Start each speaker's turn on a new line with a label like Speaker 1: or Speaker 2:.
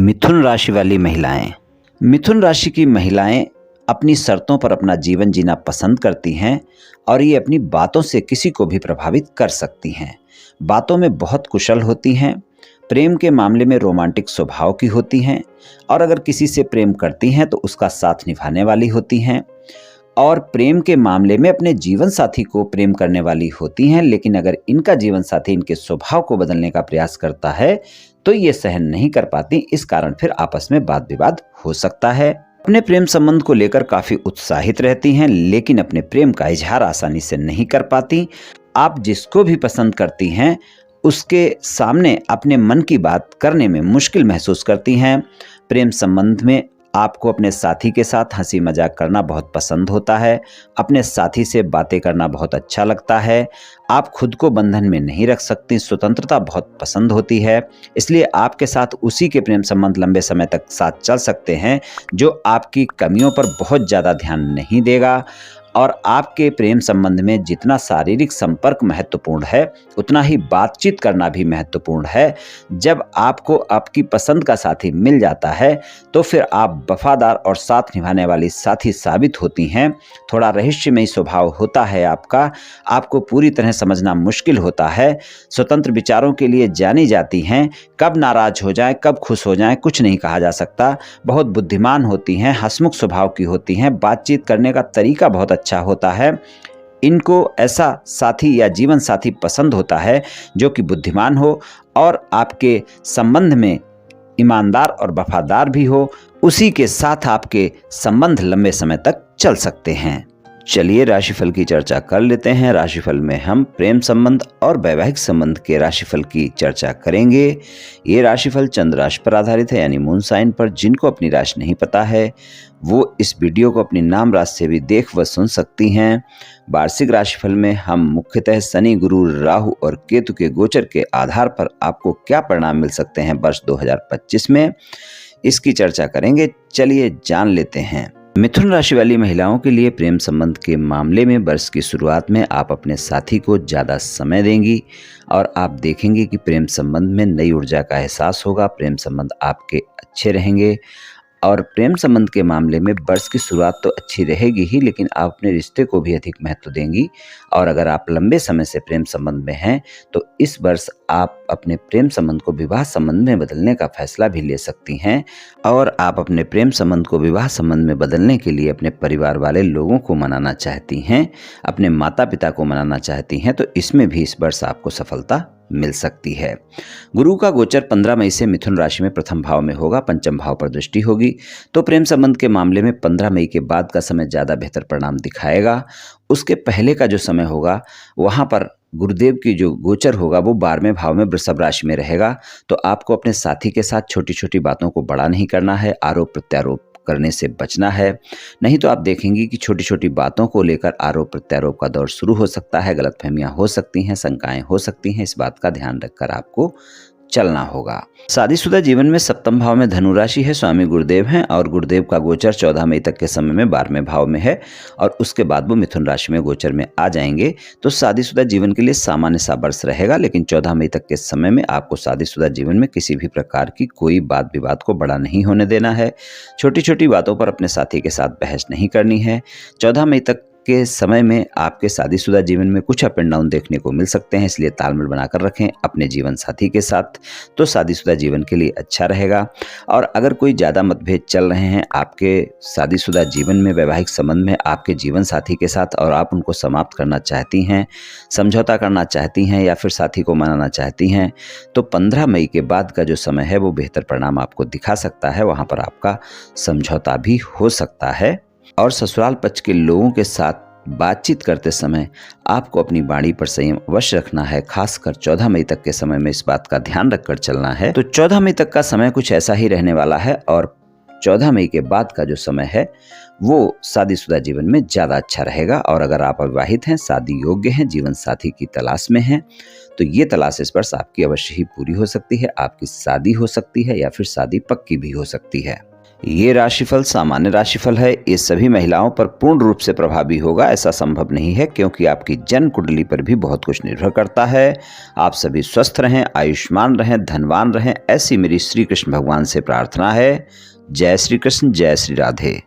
Speaker 1: मिथुन राशि वाली महिलाएं। मिथुन राशि की महिलाएं अपनी शर्तों पर अपना जीवन जीना पसंद करती हैं और ये अपनी बातों से किसी को भी प्रभावित कर सकती हैं। बातों में बहुत कुशल होती हैं, प्रेम के मामले में रोमांटिक स्वभाव की होती हैं और अगर किसी से प्रेम करती हैं तो उसका साथ निभाने वाली होती हैं और प्रेम के मामले में अपने जीवन साथी को प्रेम करने वाली होती हैं। लेकिन अगर इनका जीवन साथी इनके स्वभाव को बदलने का प्रयास करता है तो ये सहन नहीं कर पाती। इस कारण फिर आपस में वाद विवाद हो सकता है। अपने प्रेम संबंध को लेकर काफी उत्साहित रहती हैं, लेकिन अपने प्रेम का इजहार आसानी से नहीं कर पाती। आप जिसको भी पसंद करती हैं उसके सामने अपने मन की बात करने में मुश्किल महसूस करती हैं। प्रेम संबंध में आपको अपने साथी के साथ हंसी मजाक करना बहुत पसंद होता है। अपने साथी से बातें करना बहुत अच्छा लगता है। आप खुद को बंधन में नहीं रख सकती, स्वतंत्रता बहुत पसंद होती है। इसलिए आपके साथ उसी के प्रेम संबंध लंबे समय तक साथ चल सकते हैं जो आपकी कमियों पर बहुत ज़्यादा ध्यान नहीं देगा। और आपके प्रेम संबंध में जितना शारीरिक संपर्क महत्वपूर्ण है उतना ही बातचीत करना भी महत्वपूर्ण है। जब आपको आपकी पसंद का साथी मिल जाता है तो फिर आप वफादार और साथ निभाने वाली साथी साबित होती हैं। थोड़ा रहस्यमयी स्वभाव होता है आपका, आपको पूरी तरह समझना मुश्किल होता है। स्वतंत्र विचारों के लिए जानी जाती हैं। कब नाराज हो जाएं, कब खुश हो जाएं, कुछ नहीं कहा जा सकता। बहुत बुद्धिमान होती हैं, हंसमुख स्वभाव की होती हैं, बातचीत करने का तरीका बहुत अच्छा होता है। इनको ऐसा साथी या जीवन साथी पसंद होता है जो कि बुद्धिमान हो और आपके संबंध में ईमानदार और वफादार भी हो। उसी के साथ आपके संबंध लंबे समय तक चल सकते हैं। चलिए राशिफल की चर्चा कर लेते हैं। राशिफल में हम प्रेम संबंध और वैवाहिक संबंध के राशिफल की चर्चा करेंगे। ये राशिफल चंद्र राशि पर आधारित है, यानी मून साइन पर। जिनको अपनी राशि नहीं पता है वो इस वीडियो को अपनी नाम राशि से भी देख व सुन सकती हैं। वार्षिक राशिफल में हम मुख्यतः शनि, गुरु, राहु और केतु के गोचर के आधार पर आपको क्या परिणाम मिल सकते हैं वर्ष 2025 में, इसकी चर्चा करेंगे। चलिए जान लेते हैं। मिथुन राशि वाली महिलाओं के लिए प्रेम संबंध के मामले में वर्ष की शुरुआत में आप अपने साथी को ज़्यादा समय देंगी और आप देखेंगे कि प्रेम संबंध में नई ऊर्जा का एहसास होगा। प्रेम संबंध आपके अच्छे रहेंगे और प्रेम संबंध के मामले में वर्ष की शुरुआत तो अच्छी रहेगी ही, लेकिन आप अपने रिश्ते को भी अधिक महत्व देंगी। और अगर आप लंबे समय से प्रेम संबंध में हैं तो इस वर्ष आप अपने प्रेम संबंध को विवाह संबंध में बदलने का फैसला भी ले सकती हैं। और आप अपने प्रेम संबंध को विवाह संबंध में बदलने के लिए अपने परिवार वाले लोगों को मनाना चाहती हैं, अपने माता पिता को मनाना चाहती हैं, तो इसमें भी इस वर्ष आपको सफलता मिल सकती है। गुरु का गोचर 15 मई से मिथुन राशि में प्रथम भाव में होगा, पंचम भाव पर दृष्टि होगी। तो प्रेम संबंध के मामले में 15 मई के बाद का समय ज़्यादा बेहतर परिणाम दिखाएगा। उसके पहले का जो समय होगा वहाँ पर गुरुदेव की जो गोचर होगा वो 12वें भाव में वृषभ राशि में रहेगा। तो आपको अपने साथी के साथ छोटी छोटी बातों को बड़ा नहीं करना है, आरोप प्रत्यारोप करने से बचना है। नहीं तो आप देखेंगे कि छोटी छोटी बातों को लेकर आरोप प्रत्यारोप का दौर शुरू हो सकता है, गलतफहमियां हो सकती हैं, शंकाएं हो सकती हैं। इस बात का ध्यान रखकर आपको चलना होगा। शादीशुदा जीवन में सप्तम भाव में धनु राशि है, स्वामी गुरुदेव हैं और गुरुदेव का गोचर 14 मई तक के समय में 12वें भाव में है और उसके बाद वो मिथुन राशि में गोचर में आ जाएंगे। तो शादीशुदा जीवन के लिए सामान्य सा वर्ष रहेगा, लेकिन 14 मई तक के समय में आपको शादीशुदा जीवन में किसी भी प्रकार की कोई बात विवाद को बड़ा नहीं होने देना है। छोटी छोटी बातों पर अपने साथी के साथ बहस नहीं करनी है। 14 मई तक के समय में आपके शादीशुदा जीवन में कुछ अप एंड डाउन देखने को मिल सकते हैं, इसलिए तालमेल बनाकर रखें अपने जीवन साथी के साथ, तो शादीशुदा जीवन के लिए अच्छा रहेगा। और अगर कोई ज़्यादा मतभेद चल रहे हैं आपके शादीशुदा जीवन में, वैवाहिक संबंध में आपके जीवन साथी के साथ और आप उनको समाप्त करना चाहती हैं, समझौता करना चाहती हैं या फिर साथी को मनाना चाहती हैं, तो 15 मई के बाद का जो समय है वो बेहतर परिणाम आपको दिखा सकता है। वहाँ पर आपका समझौता भी हो सकता है। और ससुराल पक्ष के लोगों के साथ बातचीत करते समय आपको अपनी वाणी पर संयम अवश्य रखना है। खासकर 14 मई तक के समय में इस बात का ध्यान रखकर चलना है। तो 14 मई तक का समय कुछ ऐसा ही रहने वाला है और 14 मई के बाद का जो समय है वो शादीशुदा जीवन में ज़्यादा अच्छा रहेगा। और अगर आप अविवाहित हैं, शादी योग्य हैं, जीवन साथी की तलाश में हैं, तो ये तलाश इस वर्ष आपकी अवश्य ही पूरी हो सकती है। आपकी शादी हो सकती है या फिर शादी पक्की भी हो सकती है। ये राशिफल सामान्य राशिफल है। ये सभी महिलाओं पर पूर्ण रूप से प्रभावी होगा ऐसा संभव नहीं है, क्योंकि आपकी जन्म कुंडली पर भी बहुत कुछ निर्भर करता है। आप सभी स्वस्थ रहें, आयुष्मान रहें, धनवान रहें, ऐसी मेरी श्री कृष्ण भगवान से प्रार्थना है। जय श्री कृष्ण, जय श्री राधे।